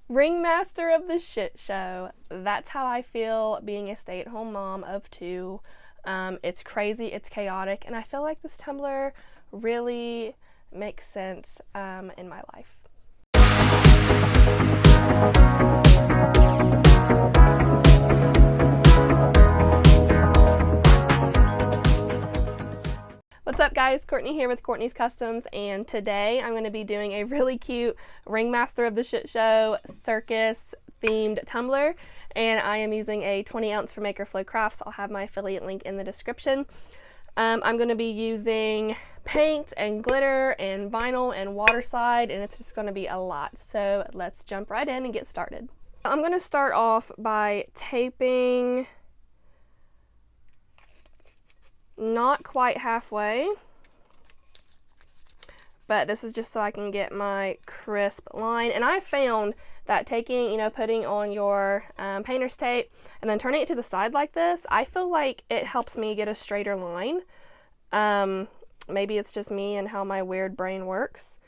Ringmaster of the shit show. That's how I feel being a stay-at-home mom of two. It's crazy, it's chaotic, and I feel like this tumbler really makes sense in my life. What's up guys, Courtney here with Courtney's Customs, and today I'm going to be doing a really cute Ringmaster of the Shit Show circus themed tumbler, and I am using a 20 ounce from Maker Flow Crafts. I'll have my affiliate link in the description. I'm going to be using paint and glitter and vinyl and water slide, and it's just going to be a lot. So let's jump right in and get started. I'm going to start off by taping not quite halfway, but this is just so I can get my crisp line. And I found that taking, putting on your painter's tape and then turning it to the side like this, I feel like it helps me get a straighter line. Maybe it's just me and how my weird brain works,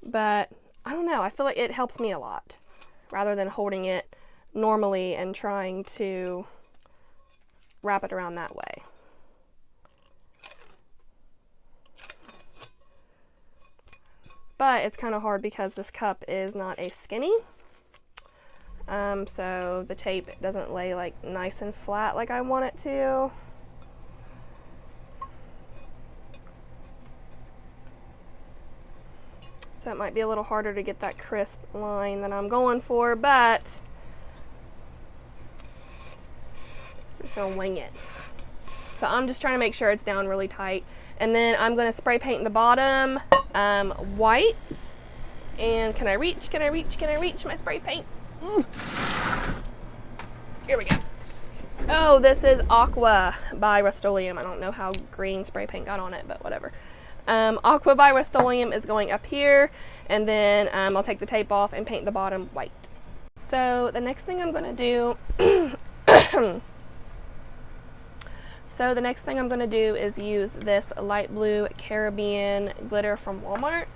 but I don't know, I feel like it helps me a lot rather than holding it normally and trying to wrap it around that way. But it's kind of hard because this cup is not a skinny, so the tape doesn't lay like nice and flat like I want it to. So it might be a little harder to get that crisp line that I'm going for, but I'm just gonna wing it. So I'm just trying to make sure it's down really tight. And then I'm going to spray paint the bottom white. And can I reach my spray paint? Ooh. Here we go. Oh, this is Aqua by Rust-Oleum. I don't know how green spray paint got on it, but whatever. Aqua by Rust-Oleum is going up here. And then I'll take the tape off and paint the bottom white. So the next thing I'm going to do... So the next thing I'm going to do is use this light blue Caribbean glitter from Walmart.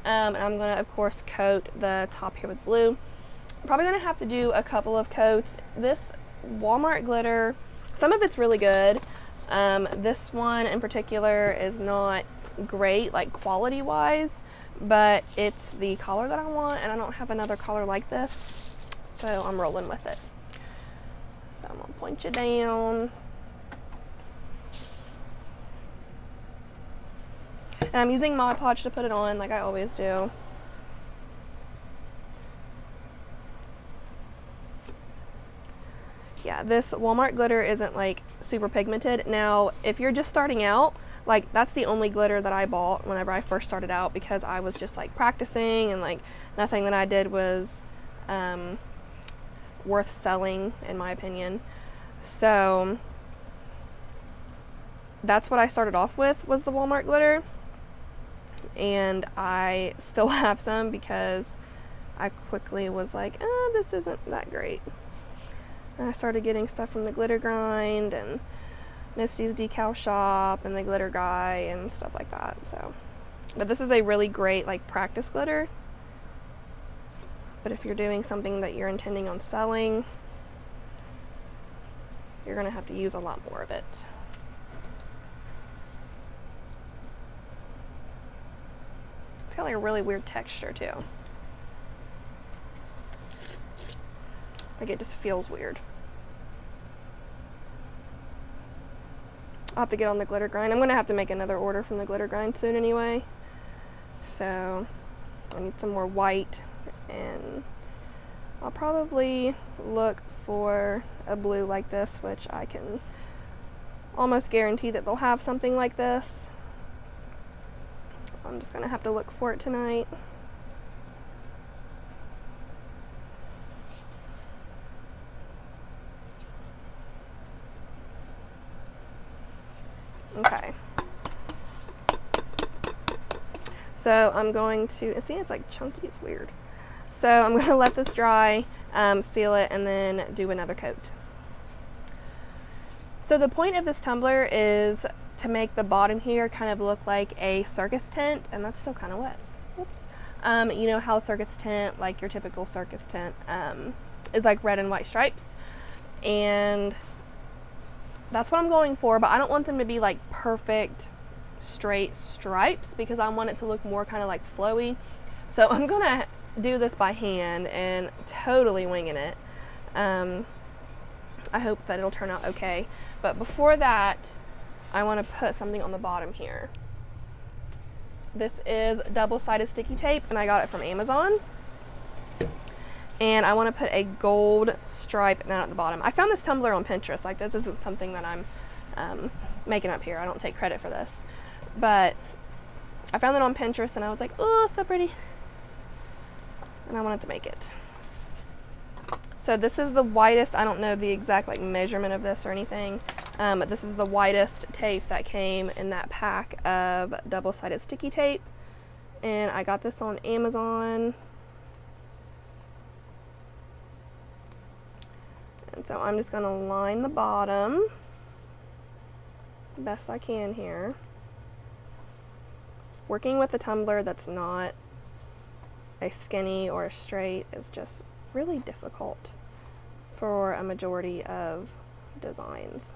And I'm going to, of course, coat the top here with blue. I'm probably going to have to do a couple of coats. This Walmart glitter, some of it's really good. This one in particular is not great, like quality-wise, but it's the color that I want, and I don't have another color like this, so I'm rolling with it. So I'm going to point you down. And I'm using Mod Podge to put it on like I always do. Yeah, this Walmart glitter isn't like super pigmented. Now, if you're just starting out, like that's the only glitter that I bought whenever I first started out because I was just like practicing and like nothing that I did was worth selling in my opinion. So that's what I started off with, was the Walmart glitter. And I still have some because I quickly was like, this isn't that great. And I started getting stuff from the Glitter Grind and Misty's Decal Shop and the Glitter Guy and stuff like that. So, but this is a really great like practice glitter. But if you're doing something that you're intending on selling, you're gonna have to use a lot more of it. Got like a really weird texture too. Like it just feels weird. I'll have to get on the Glitter Grind. I'm gonna have to make another order from the Glitter Grind soon anyway. So I need some more white, and I'll probably look for a blue like this, which I can almost guarantee that they'll have something like this. I'm just gonna have to look for it tonight. Okay. So I'm going to, see, it's like chunky, it's weird. So I'm gonna let this dry, seal it, and then do another coat. So the point of this tumbler is to make the bottom here kind of look like a circus tent, and that's still kind of wet. Whoops. You know how circus tent, like your typical circus tent, is like red and white stripes, and that's what I'm going for, but I don't want them to be like perfect straight stripes because I want it to look more kind of like flowy. So I'm gonna do this by hand and totally winging it. I hope that it'll turn out okay, but before that I want to put something on the bottom here. This is double-sided sticky tape and I got it from Amazon, and I want to put a gold stripe down at the bottom. I found this tumbler on Pinterest. Like, this isn't something that I'm making up here. I don't take credit for this, but I found it on Pinterest and I was like, oh, so pretty, and I wanted to make it. So this is the widest, I don't know the exact like measurement of this or anything, but this is the widest tape that came in that pack of double-sided sticky tape, and I got this on Amazon. And so I'm just going to line the bottom best I can here. Working with a tumbler that's not a skinny or a straight is just really difficult for a majority of designs.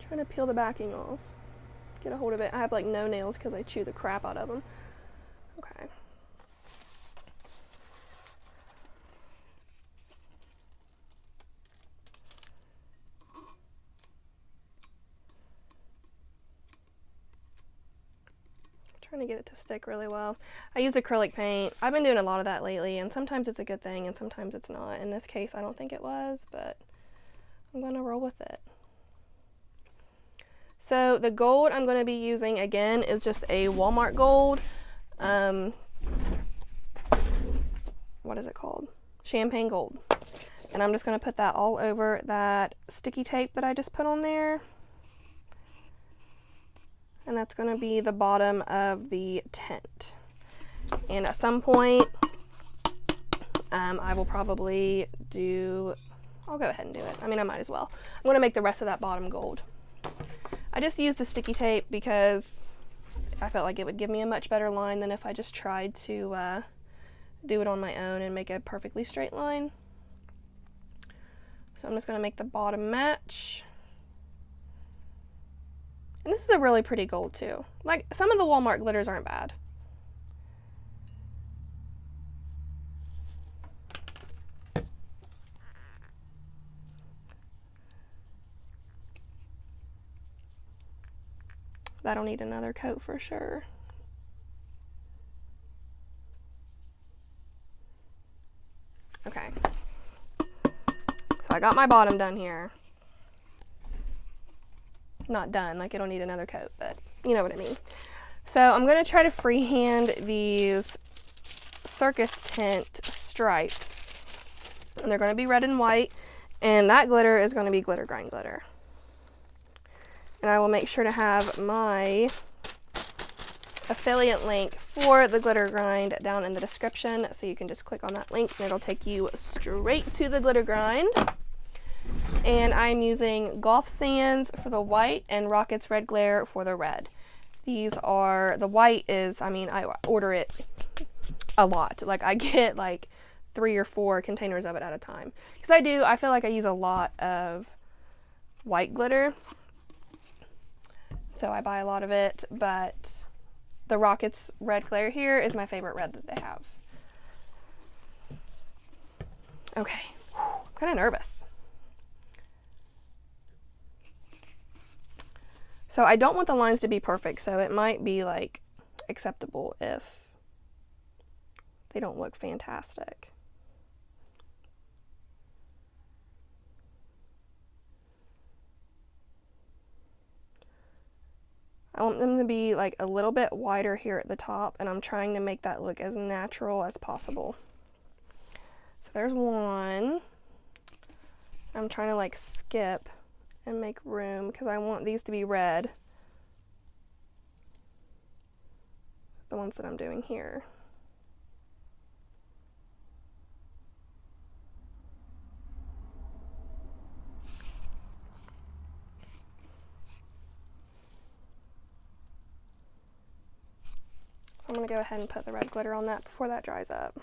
Trying to peel the backing off, get a hold of it. I have like no nails because I chew the crap out of them. Okay. Trying to get it to stick really well. I use acrylic paint. I've been doing a lot of that lately, and sometimes it's a good thing and sometimes it's not. In this case, I don't think it was, but I'm gonna roll with it. So the gold I'm going to be using again is just a Walmart gold. What is it called? Champagne gold. And I'm just going to put that all over that sticky tape that I just put on there. And that's going to be the bottom of the tent. And at some point, I will probably I'll go ahead and do it. I mean, I might as well. I'm going to make the rest of that bottom gold. I just used the sticky tape because I felt like it would give me a much better line than if I just tried to do it on my own and make a perfectly straight line. So I'm just going to make the bottom match. And this is a really pretty gold too. Like, some of the Walmart glitters aren't bad. That'll need another coat for sure. Okay. So I got my bottom done here. Not done, like it'll need another coat, but you know what I mean. So I'm going to try to freehand these circus tent stripes. And they're going to be red and white. And that glitter is going to be glitter grind glitter. And I will make sure to have my affiliate link for the glitter grind down in the description, so you can just click on that link and it'll take you straight to the glitter grind. And I'm using Golf Sands for the white and Rockets Red Glare for the red. These are, the white is, I mean, I order it a lot. Like, I get like 3 or 4 containers of it at a time. Because I feel like I use a lot of white glitter. So I buy a lot of it, but the Rockets Red Glare here is my favorite red that they have. Okay, I'm kind of nervous. So I don't want the lines to be perfect, so it might be like acceptable if they don't look fantastic. I want them to be like a little bit wider here at the top, and I'm trying to make that look as natural as possible. So there's one. I'm trying to like skip and make room because I want these to be red. the ones that I'm doing here. So I'm going to go ahead and put the red glitter on that before that dries up.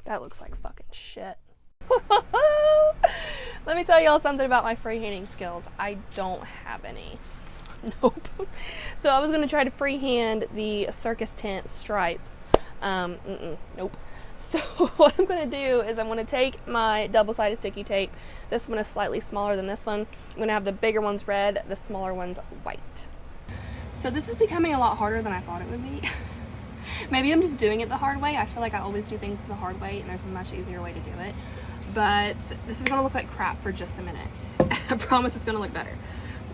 That looks like fucking shit. Let me tell y'all something about my freehanding skills. I don't have any. Nope. So I was going to try to freehand the circus tent stripes. Nope. So what I'm going to do is I'm going to take my double-sided sticky tape. This one is slightly smaller than this one. I'm going to have the bigger ones red, the smaller ones white. So this is becoming a lot harder than I thought it would be. Maybe I'm just doing it the hard way. I feel like I always do things the hard way and there's a much easier way to do it. But this is going to look like crap for just a minute. I promise it's going to look better.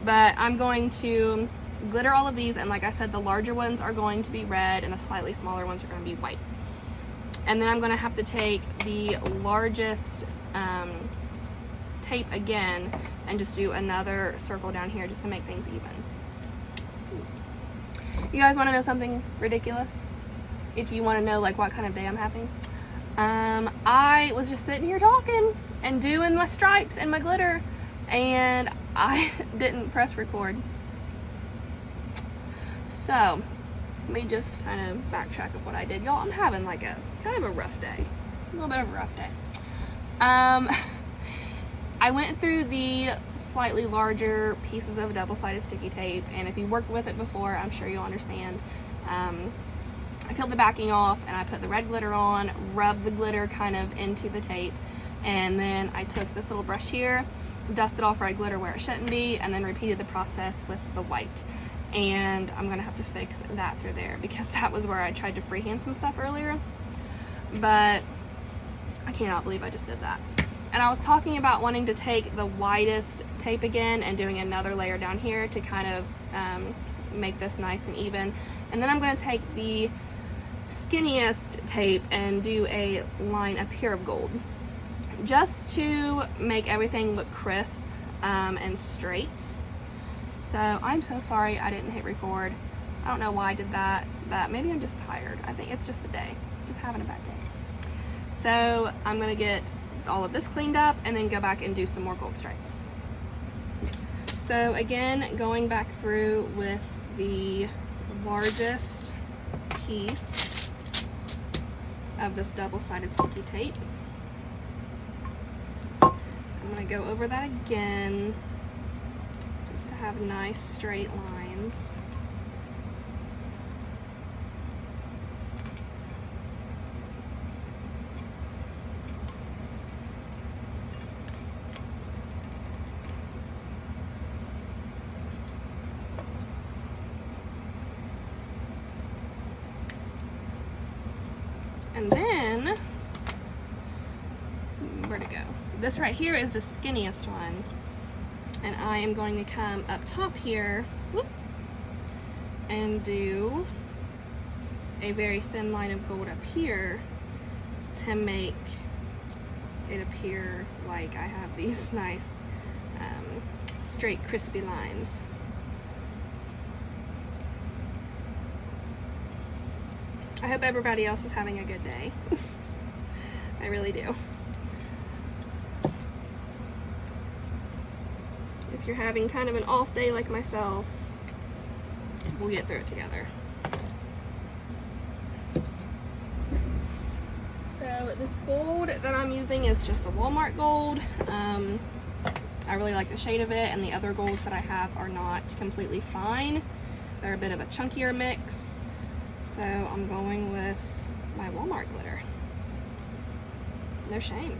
But I'm going to glitter all of these, and like I said, the larger ones are going to be red and the slightly smaller ones are going to be white. And then I'm going to have to take the largest tape again and just do another circle down here just to make things even. Oops. You guys want to know something ridiculous? If you want to know like what kind of day I'm having, I was just sitting here talking and doing my stripes and my glitter, and I didn't press record. So let me just kind of backtrack of what I did. Y'all, I'm having like a kind of a rough day. A little bit of a rough day. I went through the slightly larger pieces of double-sided sticky tape, and if you worked with it before, I'm sure you'll understand. I peeled the backing off and I put the red glitter on, rubbed the glitter kind of into the tape, and then I took this little brush here, dusted off red glitter where it shouldn't be, and then repeated the process with the white. And I'm gonna have to fix that through there because that was where I tried to freehand some stuff earlier, but I cannot believe I just did that. And I was talking about wanting to take the widest tape again and doing another layer down here to kind of make this nice and even. And then I'm going to take the skinniest tape and do a line up here of gold, just to make everything look crisp and straight. So I'm so sorry I didn't hit record. I don't know why I did that, but maybe I'm just tired. I think it's just the day, just having a bad day. So I'm going to get all of this cleaned up and then go back and do some more gold stripes. So again, going back through with the largest piece of this double-sided sticky tape. I'm going to go over that again just to have nice straight lines. And then, where'd it go? This right here is the skinniest one. And I am going to come up top here, whoop, and do a very thin line of gold up here to make it appear like I have these nice straight crispy lines. I hope everybody else is having a good day. I really do. If you're having kind of an off day like myself, we'll get through it together. So this gold that I'm using is just a Walmart gold. I really like the shade of it, and the other golds that I have are not completely fine. They're a bit of a chunkier mix. So I'm going with my Walmart glitter. No shame.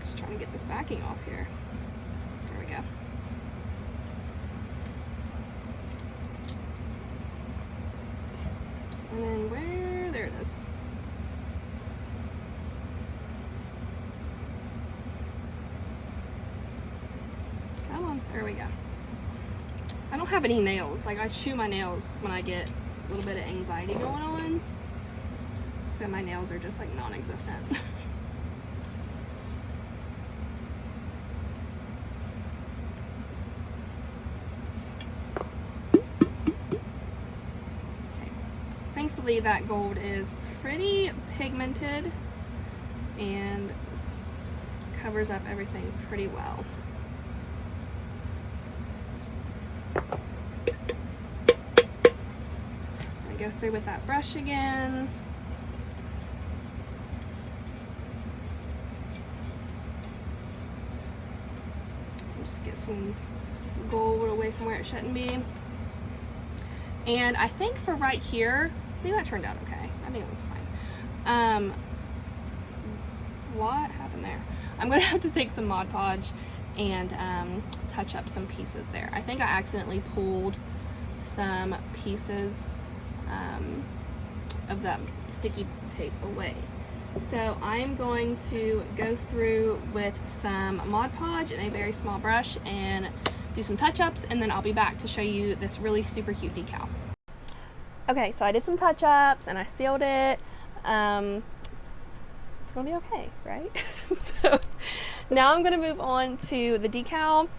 Just trying to get this backing off here. There we go. And then there it is. I don't have any nails. Like, I chew my nails when I get a little bit of anxiety going on. So my nails are just like non-existent. Thankfully that gold is pretty pigmented and covers up everything pretty well. I go through with that brush again. Just get some gold away from where it shouldn't be. And I think for right here, I think that turned out okay. I think it looks fine. What happened there? I'm gonna have to take some Mod Podge and touch up some pieces there. I think I accidentally pulled some pieces of that sticky tape away. So I'm going to go through with some Mod Podge and a very small brush and do some touch-ups, and then I'll be back to show you this really super cute decal. Okay, so I did some touch-ups and I sealed it. It's gonna be okay, right? So now I'm gonna move on to the decal,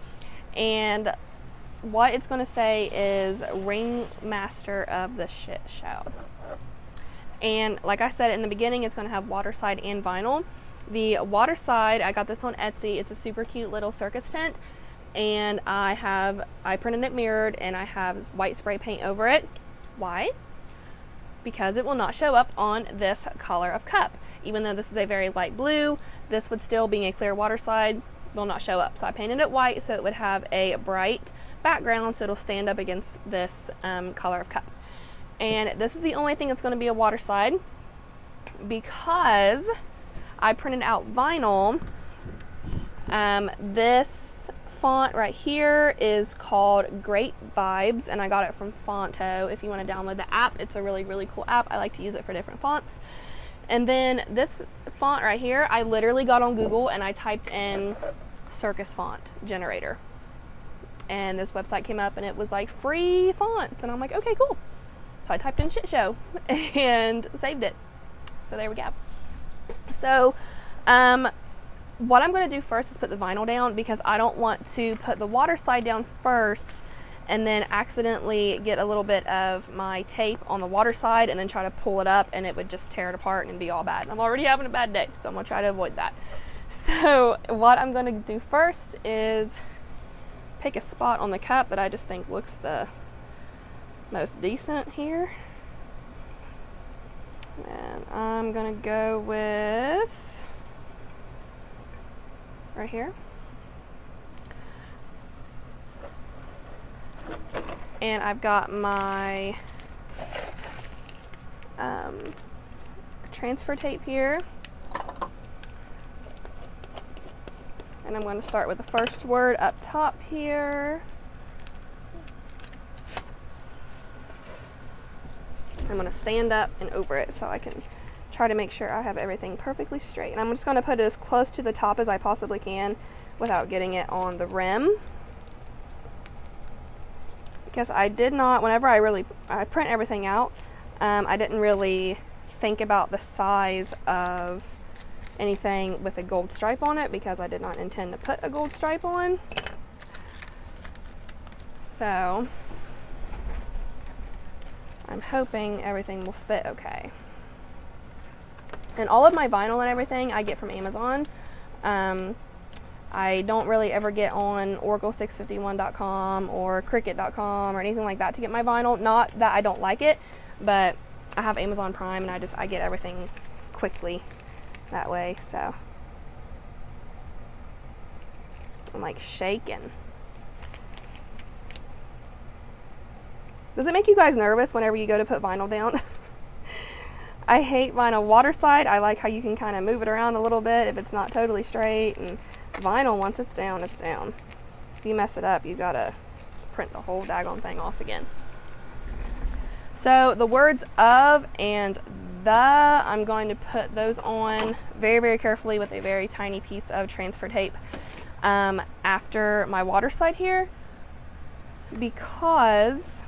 and what it's gonna say is Ringmaster of the Shit Show. And like I said in the beginning, it's gonna have water side and vinyl. The water side, I got this on Etsy. It's a super cute little circus tent, and I printed it mirrored, and I have white spray paint over it. Why? Because it will not show up on this color of cup. Even though this is a very light blue, this would still, being a clear water slide, will not show up. So I painted it white so it would have a bright background, so it'll stand up against this color of cup. And this is the only thing that's going to be a water slide, because I printed out vinyl. This font right here is called Great Vibes, and I got it from Fonto. If you want to download the app, it's a really, really cool app. I like to use it for different fonts. And then this font right here, I literally got on Google and I typed in Circus font generator, and this website came up and it was like free fonts, and I'm like, okay, cool. So I typed in shit show and saved it. So there we go. So what I'm going to do first is put the vinyl down, because I don't want to put the water slide down first and then accidentally get a little bit of my tape on the water slide and then try to pull it up, and it would just tear it apart and be all bad. And I'm already having a bad day, so I'm going to try to avoid that. So what I'm going to do first is pick a spot on the cup that I just think looks the most decent here. And I'm going to go with right here. And I've got my transfer tape here. And I'm going to start with the first word up top here. I'm going to stand up and over it so I can try to make sure I have everything perfectly straight. And I'm just going to put it as close to the top as I possibly can without getting it on the rim. Because I did not, whenever I print everything out, I didn't really think about the size of anything with a gold stripe on it, because I did not intend to put a gold stripe on. So I'm hoping everything will fit okay. And all of my vinyl and everything I get from Amazon. I don't really ever get on Oracle651.com or Cricut.com or anything like that to get my vinyl. Not that I don't like it, but I have Amazon Prime and I get everything quickly that way. So I'm like shaking. Does it make you guys nervous whenever you go to put vinyl down? I hate vinyl water slide. I like how you can kind of move it around a little bit if it's not totally straight, and vinyl, once it's down, it's down. If you mess it up, you gotta print the whole daggone thing off again. So the words of and the, I'm going to put those on very, very carefully with a very tiny piece of transfer tape after my water slide here. because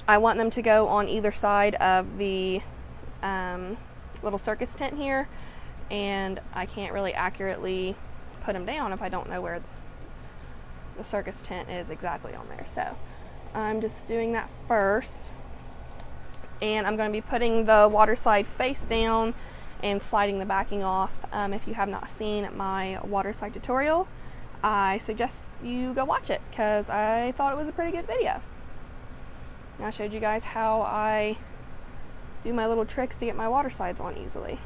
I want them to go on either side of the little circus tent here, and I can't really accurately put them down if I don't know where the circus tent is exactly on there. So I'm just doing that first, and I'm going to be putting the water slide face down and sliding the backing off. If you have not seen my water slide tutorial, I suggest you go watch it because I thought it was a pretty good video. I showed you guys how I do my little tricks to get my water slides on easily.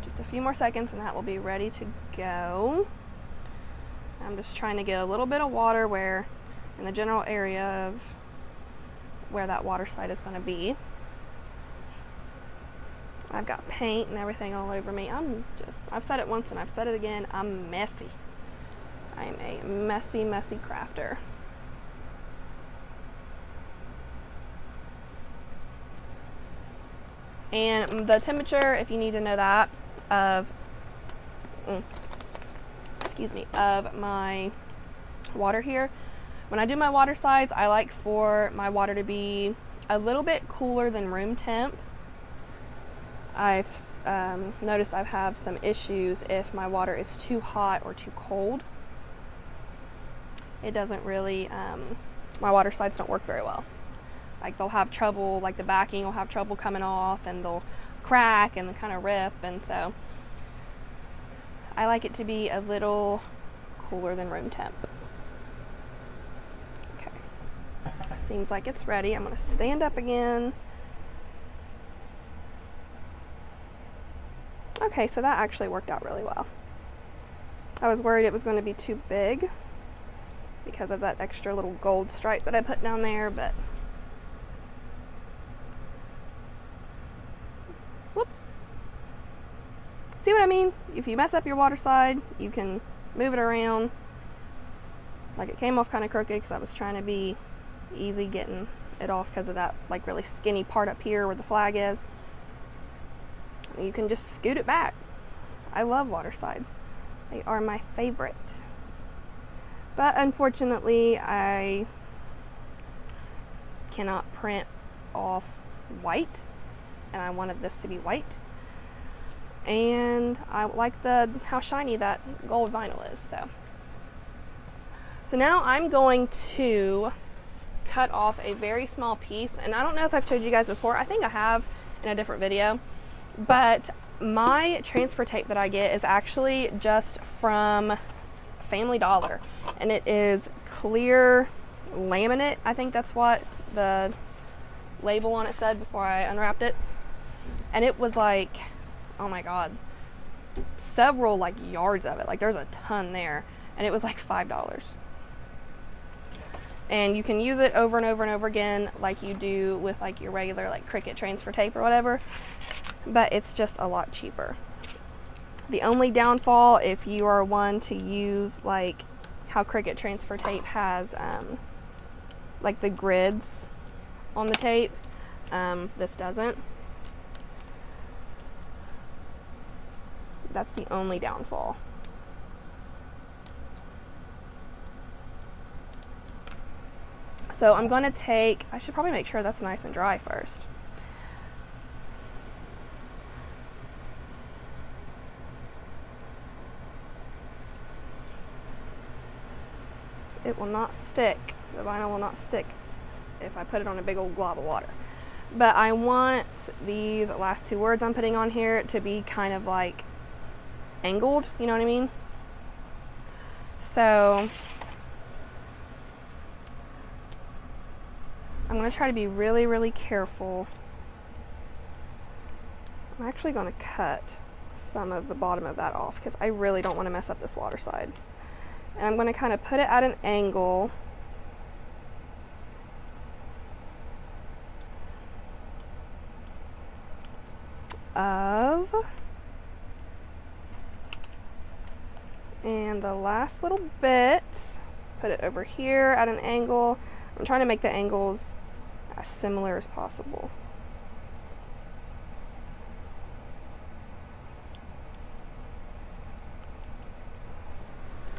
Just a few more seconds and that will be ready to go. I'm just trying to get a little bit of water where in the general area of where that water slide is going to be. I've got paint and everything all over me. I've said it once and I've said it again, I'm messy. I'm a messy, messy crafter. And the temperature, if you need to know that, of my water here. When I do my water slides, I like for my water to be a little bit cooler than room temp. I've noticed I have some issues if my water is too hot or too cold. It doesn't really, my water slides don't work very well. Like they'll have trouble, like the backing will have trouble coming off and they'll crack and kind of rip, and so I like it to be a little cooler than room temp. Okay, seems like it's ready. I'm going to stand up again. Okay, so that actually worked out really well. I was worried it was going to be too big because of that extra little gold stripe that I put down there, but whoop. See what I mean? If you mess up your water slide, you can move it around. Like it came off kind of crooked because I was trying to be easy getting it off because of that like really skinny part up here where the flag is. You can just scoot it back. I love water slides. They are my favorite. But unfortunately, I cannot print off white, and I wanted this to be white. And I like how shiny that gold vinyl is. So now I'm going to cut off a very small piece, and I don't know if I've showed you guys before. I think I have in a different video. But my transfer tape that I get is actually just from Family Dollar, and it is clear laminate. I think that's what the label on it said before I unwrapped it, and it was like, oh my god, several like yards of it. Like there's a ton there, and it was like $5. And you can use it over and over and over again like you do with like your regular like Cricut transfer tape or whatever, but it's just a lot cheaper. The only downfall, if you are one to use like how Cricut transfer tape has like the grids on the tape, this doesn't. That's the only downfall. So I'm going to take, I should probably make sure that's nice and dry first. It will not stick, the vinyl will not stick if I put it on a big old glob of water. But I want these last two words I'm putting on here to be kind of like angled, you know what I mean? So I'm going to try to be really, really careful. I'm actually going to cut some of the bottom of that off because I really don't want to mess up this water slide. And I'm going to kind of put it at an angle of, and the last little bit, put it over here at an angle. I'm trying to make the angles as similar as possible.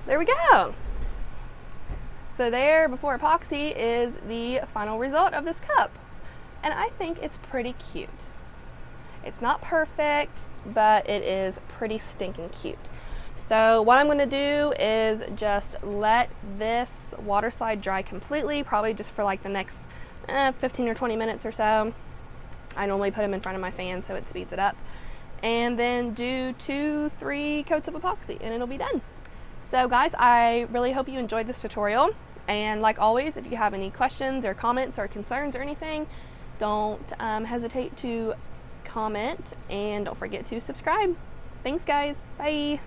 there we go. So there, before epoxy, is the final result of this cup. And I think it's pretty cute. It's not perfect, but it is pretty stinking cute. So what I'm gonna do is just let this water slide dry completely, probably just for like the next 15 or 20 minutes or so. I normally put them in front of my fan so it speeds it up. And then do 2-3 coats of epoxy and it'll be done. So guys, I really hope you enjoyed this tutorial. And like always, if you have any questions or comments or concerns or anything, don't hesitate to comment, and don't forget to subscribe. Thanks guys, bye.